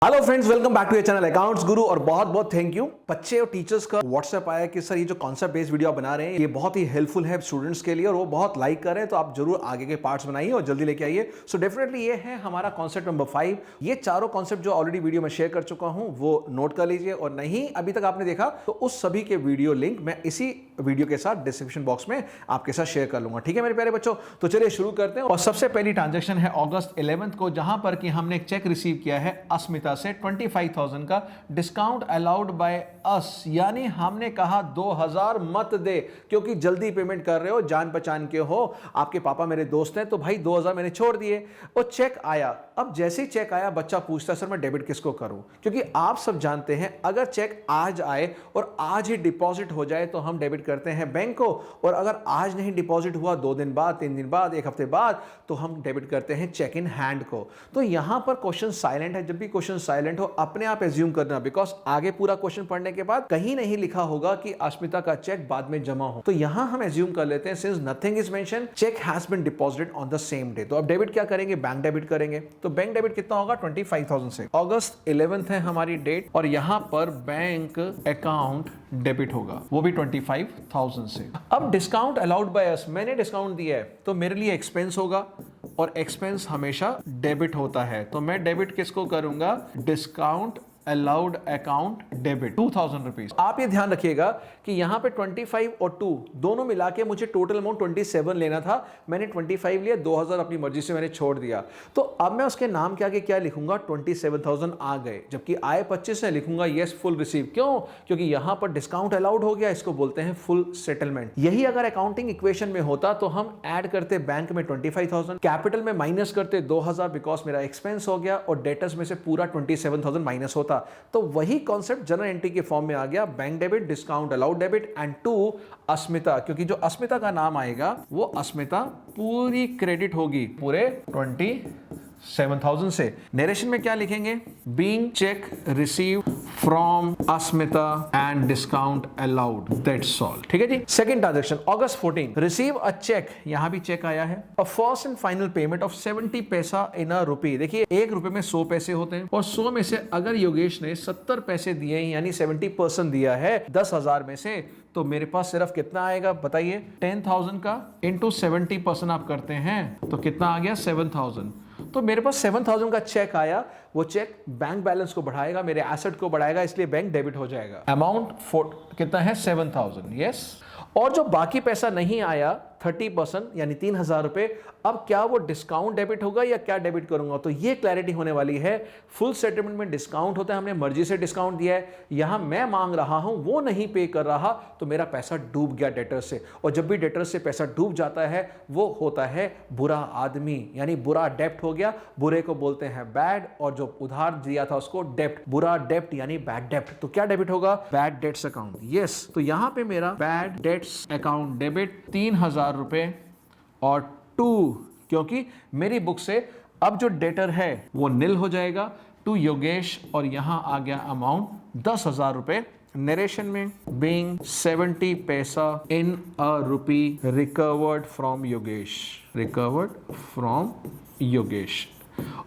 Hello friends, welcome back to your channel Accounts Guru. और बहुत बहुत थैंक यू। बच्चे और टीचर्स का व्हाट्सएप आया कि सर ये जो कॉन्सेप्ट बेस्ड वीडियो बना रहे हैं ये बहुत ही हेल्पफुल है स्टूडेंट्स के लिए और वो बहुत लाइक कर रहे हैं, तो आप जरूर आगे के पार्ट्स बनाइए और जल्दी लेके आइए। सो डेफिनेटली ये है हमारा कॉन्सेप्ट नंबर 5। ये चारों कॉन्सेप्ट जो ऑलरेडी वीडियो में शेयर कर चुका हूं वो नोट कर लीजिए, और नहीं अभी तक आपने देखा तो उस सभी के वीडियो लिंक मैं इसी वीडियो के साथ डिस्क्रिप्शन बॉक्स में आपके साथ शेयर कर लूंगा। ठीक है मेरे प्यारे बच्चों, तो चलिए शुरू करते हैं। और सबसे पहली ट्रांजेक्शन है अगस्त 11 को, जहां पर कि हमने एक चेक रिसीव किया है अस्मिता से 25,000 का डिस्काउंट अलाउड बाय अस। यानी हमने कहा 2,000 मत दे, क्योंकि जल्दी पेमेंट कर रहे हो, जान पहचान के हो, आपके पापा मेरे दोस्त हैं, तो भाई 2,000 मैंने छोड़ दिए। और चेक आया। अब जैसे ही चेक आया बच्चा पूछता सर मैं डेबिट किसको करूं, क्योंकि आप सब जानते हैं अगर चेक आज आए और आज ही डिपॉजिट हो जाए तो हम डेबिट करते हैं बैंक को, और अगर आज नहीं डिपॉजिट हुआ 2 दिन बाद, 3 दिन बाद, 1 हफ्ते बाद, तो हम डेबिट करते हैं चेक इन हैंड को। तो यहां पर क्वेश्चन साइलेंट है। जब भी क्वेश्चन साइलेंट हो अपने आप एज्यूम करना, बिकॉज आगे पूरा क्वेश्चन पढ़ने के बाद कहीं नहीं लिखा होगा कि अस्मिता का चेक बाद में जमा हो। तो यहां हम एज्यूम कर लेते हैं since nothing is mention, cheque has been deposited on the same day. तो अब डेबिट क्या करेंगे, बैंक डेबिट करेंगे। तो बैंक डेबिट कितना होगा 25,000 से। अगस्त 11 है हमारी डेट, और यहां पर बैंक अकाउंट डेबिट होगा, वो भी 25,000 से। अब डिस्काउंट अलाउड बाय अस, मैंने डिस्काउंट दिया है तो मेरे लिए एक्सपेंस होगा, और एक्सपेंस हमेशा डेबिट होता है। तो मैं डेबिट किसको करूंगा, discount allowed account debit 2,000 rupees. आप ये ध्यान रखिएगा कि यहां पे 25 और 2 दोनों मिला के मुझे टोटल अमाउंट 27 लेना था। मैंने 25 लिया, 2,000 अपनी मर्जी से मैंने छोड़ दिया। तो अब मैं उसके नाम के आगे क्या लिखूंगा, 27,000 आ गए, जबकि आए 25 है, लिखूंगा यस फुल रिसीव। क्यों, क्योंकि यहां पर डिस्काउंट अलाउड हो गया, इसको बोलते हैं फुल सेटलमेंट। यही अगर अकाउंटिंग इक्वेशन में होता तो हम ऐड करते बैंक में 25,000, कैपिटल में माइनस करते 2,000, बिकॉज मेरा एक्सपेंस हो गया, और डेटर्स में से पूरा 27,000 माइनस होता। तो वही कॉन्सेप्ट जनरल एंट्री के फॉर्म में आ गया, bank debit, discount allowed debit and 2 अस्मिता, क्योंकि जो अस्मिता का नाम आएगा वो अस्मिता पूरी क्रेडिट होगी पूरे 27,000 से। नरेशन में क्या लिखेंगे, being cheque receive from Asmita and discount allowed, that's all. ठीक है जी। Second transaction August 14, receive a cheque, यहां भी चेक आया है, a first and final payment of 70 पैसा इन अ रुपी। देखिए 1 रुपए में 100 पैसे होते हैं, और 100 में से अगर योगेश ने 70 पैसे दिए हैं, यानी 70% दिया है 10,000 में से, तो मेरे पास सिर्फ कितना आएगा बताइए, 10,000 का इंटू 70% आप करते हैं तो कितना आ गया 7,000। तो मेरे पास 7,000 का चेक आया, वो चेक बैंक बैलेंस को बढ़ाएगा, मेरे एसेट को बढ़ाएगा, इसलिए बैंक डेबिट हो जाएगा। अमाउंट कितना है 7,000, यस। और जो बाकी पैसा नहीं आया 30% यानी 3,000 रुपए, अब क्या वो डिस्काउंट डेबिट होगा या क्या डेबिट करूंगा, तो ये क्लैरिटी होने वाली है। फुल सेटलमेंट में डिस्काउंट होता है, हमने मर्जी से डिस्काउंट दिया है, यहां मैं मांग रहा हूं वो नहीं पे कर रहा, तो मेरा पैसा डूब गया डेटर से। और जब भी डेटर से पैसा डूब जाता है वो होता है बुरा आदमी, यानी बुरा डेप्ट हो गया। बुरे को बोलते हैं बैड, और जो उधार दिया था उसको डेप्ट। बुरा डेप्ट यानी बैड डेप्ट। तो क्या डेबिट होगा, बैड डेट्स अकाउंट, यस। तो यहां पे मेरा बैड डेट्स अकाउंट डेबिट 3,000 रुपए और 2, क्योंकि मेरी बुक से अब जो डेटर है वो निल हो जाएगा, टू योगेश, और यहां आ गया अमाउंट 10,000 रुपए। नरेशन में बीइंग 70 पैसा in a rupee recovered from Yogesh, recovered from Yogesh.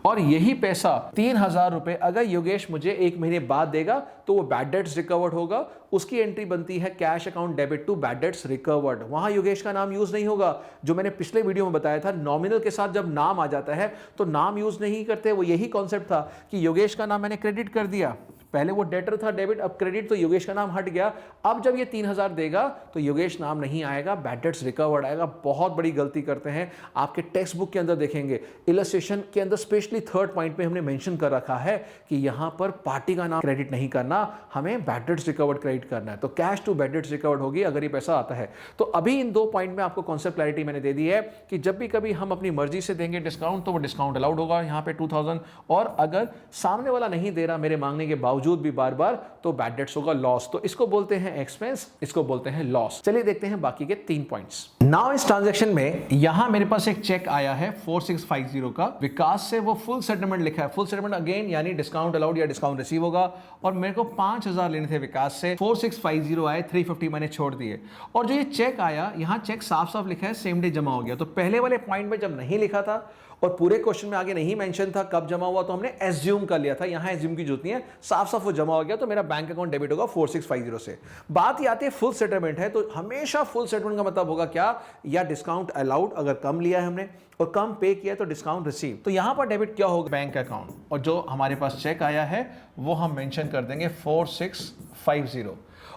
और यही पैसा 3,000 रुपए अगर योगेश मुझे 1 महीने बाद देगा तो वो बैड डेट्स रिकवर्ड होगा। उसकी एंट्री बनती है cash account debit to bad debts recovered. वहां योगेश का नाम यूज नहीं होगा, जो मैंने पिछले वीडियो में बताया था। नॉमिनल के साथ जब नाम आ जाता है तो नाम यूज नहीं करते। वो यही कॉन्सेप्ट था कि योगेश का नाम मैंने क्रेडिट कर दिया, पहले वो डेटर था डेबिट, अब क्रेडिट, तो योगेश का नाम हट गया। अब जब ये 3,000 देगा तो योगेश नाम नहीं आएगा, बैड डेट्स रिकवर्ड आएगा। बहुत बड़ी गलती करते हैं। आपके टेक्स्ट बुक के अंदर देखेंगे, इलस्ट्रेशन के अंदर स्पेशली 3rd पॉइंट पे हमने मेंशन कर रखा है कि यहां पर पार्टी का नाम क्रेडिट नहीं करना, हमें बैड डेट्स रिकवर्ड क्रेडिट करना है। तो cash to bad debts recovered होगी अगर ये पैसा आता है। तो अभी इन 2 पॉइंट में आपको कॉन्सेप्ट क्लैरिटी मैंने दे दी है कि जब भी कभी हम अपनी मर्जी से देंगे डिस्काउंट तो वो डिस्काउंट अलाउड होगा यहाँ पे 2,000, और अगर सामने वाला नहीं दे रहा मेरे मांगने के बावजूद भी बार बार, तो बैड डेट्स होगा लॉस। तो इसको बोलते हैं एक्सपेंस, इसको बोलते हैं लॉस। चलिए देखते हैं बाकी के 3 पॉइंट्स। नाउ इस ट्रांजैक्शन में यहां मेरे पास एक चेक आया है 4650 का विकास से, वो फुल सेटलमेंट लिखा है। फुल सेटलमेंट अगेन यानी डिस्काउंट अलाउड या डिस्काउंट रिसीव होगा, और मेरे को 5,000 लेने थे विकास से, 4650 आए, 350 मैंने छोड़ दिए। और जो ये चेक आया, यहां चेक साफ साफ लिखा है सेम डे जमा हो गया। तो पहले वाले पॉइंट में जब नहीं लिखा था और पूरे क्वेश्चन में आगे नहीं मेंशन था कब जमा हुआ, तो हमने एज्यूम कर लिया था। यहां एज्यूम की जरूरत नहीं है, साफ साफ वो जमा हो गया, तो मेरा बैंक अकाउंट डेबिट होगा 4650 से। बात ये आती है फुल सेटलमेंट है, तो हमेशा फुल सेटलमेंट का मतलब होगा क्या, या डिस्काउंट अलाउड अगर कम लिया है हमने और कम पे किया तो डिस्काउंट रिसीव। तो यहां पर डेबिट क्या होगा, बैंक अकाउंट, और जो हमारे पास चेक आया है वो हम मेंशन कर देंगे 4650।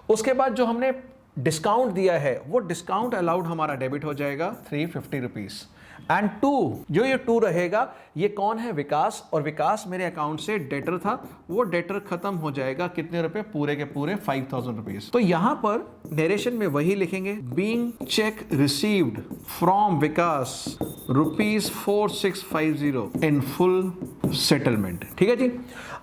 उसके बाद जो हमने डिस्काउंट दिया है वो डिस्काउंट अलाउड हमारा डेबिट हो जाएगा 350 रुपीज। एंड 2, जो ये 2 रहेगा, ये कौन है, विकास, और विकास मेरे अकाउंट से डेटर था, वो डेटर खत्म हो जाएगा कितने रुपए, पूरे के पूरे 5000 रुपीज। तो यहां पर नरेशन में वही लिखेंगे, being check received from Vikas ₹4650 in full settlement. ठीक है जी।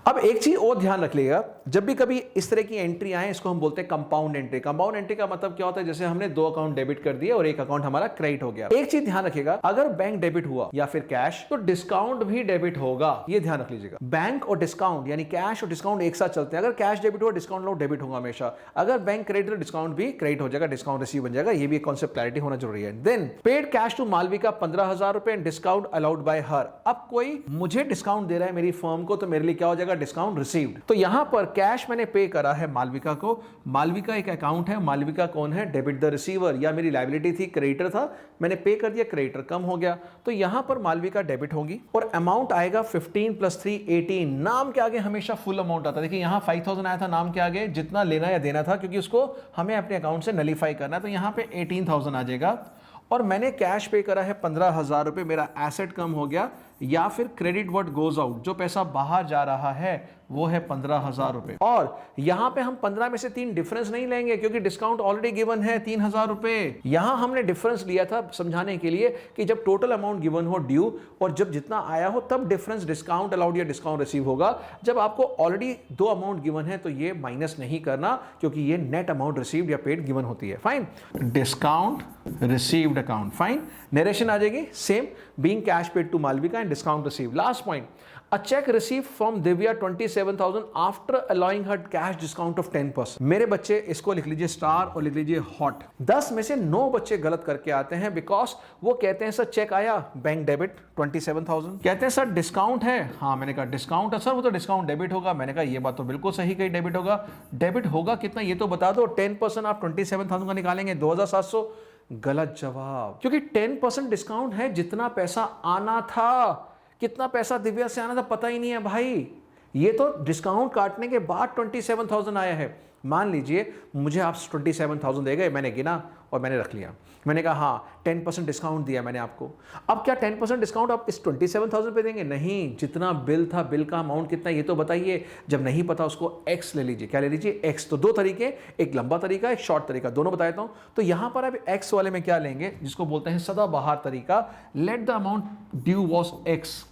अब एक चीज और ध्यान रख लीजिएगा, जब भी कभी इस तरह की एंट्री आए, इसको हम बोलते हैं कंपाउंड एंट्री। कंपाउंड एंट्री का मतलब क्या होता है, जैसे हमने 2 अकाउंट डेबिट कर दिए और एक अकाउंट हमारा क्रेडिट हो गया। एक चीज ध्यान रखिएगा, अगर बैंक डेबिट हुआ या फिर कैश, तो डिस्काउंट भी डेबिट होगा, ये ध्यान रख लीजिएगा। बैंक और डिस्काउंट यानी कैश और डिस्काउंट एक साथ चलते हैं। अगर कैश डेबिट हुआ, डिस्काउंट लो डेबिट होगा हमेशा। अगर बैंक क्रेडिट हो, डिस्काउंट भी क्रेडिट हो जाएगा, डिस्काउंट रिसीव बन जाएगा। ये भी एक कॉन्सेप्ट क्लैरिटी होना जरूरी है। Then paid cash to Malvika 15,000 रुपए, डिस्काउंट अलाउड बाय हर। अब कोई मुझे डिस्काउंट दे रहा है मेरी फर्म को, तो मेरे लिए क्या हो जाएगा, डिस्काउंट रिसीव्ड। तो यहां पर कैश मैंने पे करा है मालविका को, मालविका एक अकाउंट है, मालविका कौन है, डेबिट द रिसीवर, या मेरी लायबिलिटी थी, क्रेडिटर था, मैंने पे कर दिया, क्रेडिटर कम हो गया, तो यहां पर मालविका डेबिट होगी और अमाउंट आएगा 15 + 3 18। नाम के आगे हमेशा फुल अमाउंट आता है। देखिए यहां 5000 आया था, नाम के आगे जितना लेना या देना था, क्योंकि उसको हमें अपने अकाउंट से नलीफाई करना है, तो यहां पे 18000 आ जाएगा। और मैंने कैश पे करा है 15,000 रुपए, मेरा एसेट कम हो गया, या फिर क्रेडिट व्हाट गोज आउट, जो पैसा बाहर जा रहा है वो है 15,000 रुपए। और यहां पे हम 15 में से 3 डिफरेंस नहीं लेंगे, क्योंकि डिस्काउंट ऑलरेडी गिवन है 3000 रुपए। यहां हमने डिफरेंस लिया था समझाने के लिए कि जब टोटल अमाउंट गिवन हो ड्यू, और जब जितना आया हो तब डिफरेंस डिस्काउंट अलाउड या डिस्काउंट रिसीव होगा। जब आपको ऑलरेडी 2 अमाउंट गिवन है तो ये माइनस नहीं करना, क्योंकि ये नेट अमाउंट रिसीव्ड या पेड गिवन होती है। Fine, discount received account, fine. Narration आ जाएगी same, being cash paid to Malvika and discount received. Last point, a check received from Divya 27,000 after allowing her cash discount of 10%। मेरे बच्चे इसको लिख लीजिए स्टार और लिख लीजिए हॉट। 10 में से 9 बच्चे गलत करके आते हैं, बिकॉज वो कहते हैं सर चेक आया बैंक डेबिट 27,000, कहते हैं सर डिस्काउंट है, हाँ मैंने कहा डिस्काउंट है सर, वो तो डिस्काउंट डेबिट होगा, मैंने कहा ये बात तो बिल्कुल सही कही, डेबिट होगा। डेबिट होगा कितना ये तो बता दो, 10% आप 27,000 का निकालेंगे 2,700। गलत जवाब, क्योंकि 10% डिस्काउंट है, जितना पैसा आना था, कितना पैसा दिव्या से आना था पता ही नहीं है भाई, ये तो डिस्काउंट काटने के बाद 27,000 आया है। मान लीजिए मुझे आप 27,000 दे गए, मैंने गिना और मैंने रख लिया, मैंने कहा हाँ 10% डिस्काउंट दिया मैंने आपको। अब क्या 10% डिस्काउंट आप इस 27,000 पे देंगे? नहीं, जितना बिल था, बिल का अमाउंट कितना ये तो बताइए। जब नहीं पता उसको x ले लीजिए। क्या ले लीजिए? x। तो 2 तरीके, एक लंबा तरीका, एक शॉर्ट तरीका, दोनों बता देता हूं। तो यहां पर अब x वाले में क्या लेंगे, जिसको बोलते हैं सदाबहार तरीका, let the amount due was x,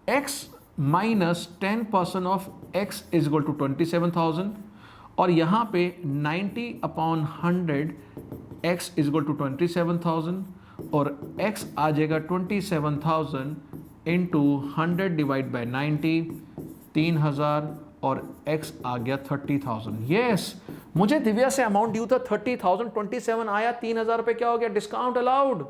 x minus 10% of x is equal to 27,000, और यहां पे 90/100 x इज इक्वल टू 27,000, और x आ जाएगा 27,000 इंटू 100 डिवाइड बाई 90, 3,000, और x आ गया 30,000। यस, मुझे दिव्या से अमाउंट ड्यू था 30,000, 27 आया, 3,000 रुपए क्या हो गया, डिस्काउंट अलाउड,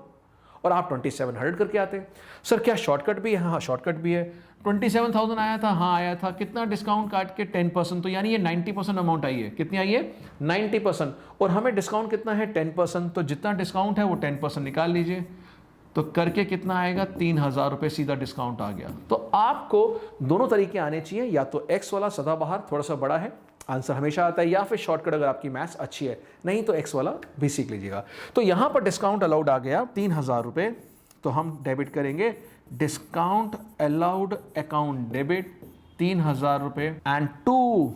और आप 2700 करके आते। सर क्या शॉर्टकट भी है? हाँ शॉर्टकट भी है। 27,000 आया था, हाँ आया था, कितना डिस्काउंट काट के 10%, तो यानी ये 90% अमाउंट आई है। कितनी आई है? 90%, और हमें डिस्काउंट कितना है? 10%, तो जितना डिस्काउंट है वो 10% निकाल लीजिए, तो करके कितना आएगा? 3,000 रुपए सीधा डिस्काउंट आ गया। तो आपको दोनों तरीके आने चाहिए, या तो एक्स वाला सदाबहार थोड़ा सा बड़ा है, आंसर हमेशा आता है, या फिर शॉर्टकट अगर आपकी मैथ्स अच्छी है, नहीं तो एक्स वाला भी सीख लीजिएगा। तो यहां पर डिस्काउंट अलाउड आ गया 3,000 रुपए, तो हम डेबिट करेंगे डिस्काउंट अलाउड अकाउंट डेबिट 3,000 रुपए, एंड टू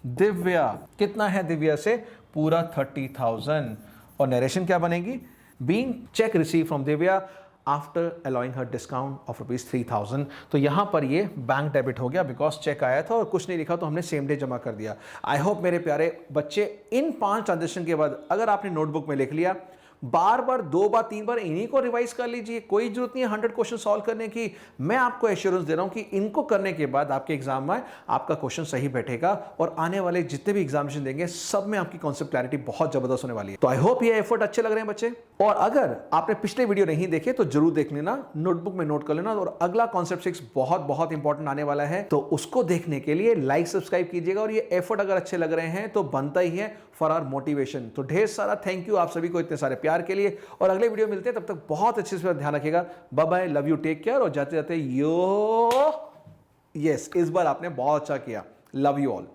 दिव्या, कितना है दिव्या से? पूरा 30,000, और नरेशन क्या बनेगी? Being cheque receive from Divya after allowing her discount of ₹3,000। तो यहां पर ये बैंक डेबिट हो गया, बिकॉज चेक आया था और कुछ नहीं लिखा, तो हमने सेम डे जमा कर दिया। आई होप मेरे प्यारे बच्चे इन 5 ट्रांजेक्शन के बाद अगर आपने नोटबुक में लिख लिया, बार बार 2 बार 3 बार इन्हीं को रिवाइज कर लीजिए, कोई जरूरत नहीं है 100 क्वेश्चन सॉल्व करने की। मैं आपको एश्योरेंस दे रहा हूं कि इनको करने के बाद आपके एग्जाम में आपका क्वेश्चन सही बैठेगा और आने वाले जितने भी एग्जामिनेशन देंगे सब में आपकी कॉन्सेप्ट क्लैरिटी बहुत जबरदस्त होने वाली है। तो आई होप ये एफर्ट अच्छे लग रहे हैं बच्चे। और अगर आपने पिछले वीडियो नहीं देखे तो जरूर देख लेना, नोटबुक में नोट कर लेना। और अगला कॉन्सेप्ट 6 बहुत बहुत इंपॉर्टेंट आने वाला है, तो उसको देखने के लिए लाइक सब्सक्राइब कीजिएगा। और ये एफर्ट अगर अच्छे लग रहे हैं तो बनता ही है फॉर आवर मोटिवेशन। तो ढेर सारा थैंक यू आप सभी को इतने सारे प्यार के लिए। और अगले वीडियो मिलते हैं, तब तक बहुत अच्छे से ध्यान रखिएगा। Bye bye, love you, take care. और जाते जाते यो यस, इस बार आपने बहुत अच्छा किया। Love you all.